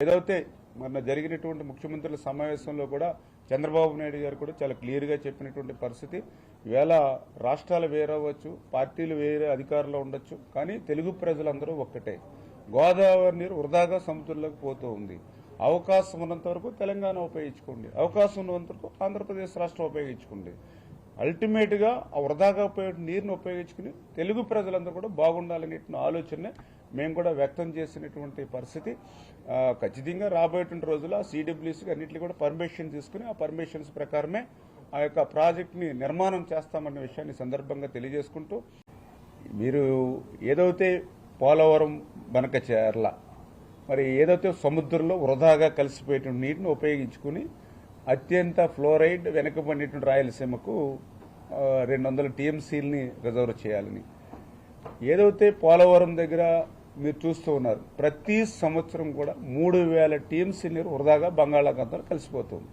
ఏదైతే మొన్న జరిగినటువంటి ముఖ్యమంత్రుల సమావేశంలో కూడా చంద్రబాబు నాయుడు గారు కూడా చాలా క్లియర్గా చెప్పినటువంటి పరిస్థితి. ఈవేళ రాష్ట్రాలు వేరవచ్చు, పార్టీలు వేరే అధికారంలో ఉండొచ్చు, కానీ తెలుగు ప్రజలందరూ ఒక్కటే. గోదావరి నీరు వృధాగా సముద్రంలోకి పోతూ ఉంది. అవకాశం ఉన్నంత వరకు తెలంగాణ ఉపయోగించుకోండి, అవకాశం ఉన్నంత వరకు ఆంధ్రప్రదేశ్ రాష్ట్రం ఉపయోగించుకోండి. అల్టిమేట్గా ఆ వృధాగా పోయే నీరుని ఉపయోగించుకుని తెలుగు ప్రజలందరూ కూడా బాగుండాలనే ఆలోచన మేము కూడా వ్యక్తం చేసినటువంటి పరిస్థితి. ఖచ్చితంగా రాబోయేటువంటి రోజుల్లో సిడబ్ల్యూసీకి అన్నింటినీ కూడా పర్మిషన్ తీసుకుని ఆ పర్మిషన్స్ ప్రకారమే ఆ యొక్క ప్రాజెక్టుని నిర్మాణం చేస్తామన్న విషయాన్ని సందర్భంగా తెలియజేసుకుంటూ, మీరు ఏదైతే పోలవరం బనకచెర్ల మరి ఏదైతే సముద్రంలో వృధాగా కలిసిపోయేటువంటి నీటిని ఉపయోగించుకుని అత్యంత ఫ్లోరైడ్ వెనుకబడినటువంటి రాయలసీమకు 200 టీఎంసీలని రిజర్వ్ చేయాలని, ఏదైతే పోలవరం దగ్గర మీరు చూస్తూ ఉన్నారు, ప్రతి సంవత్సరం కూడా 3000 టీఎంసీ నీరు వృధాగా బంగాళాఖాతంలో కలిసిపోతుంది.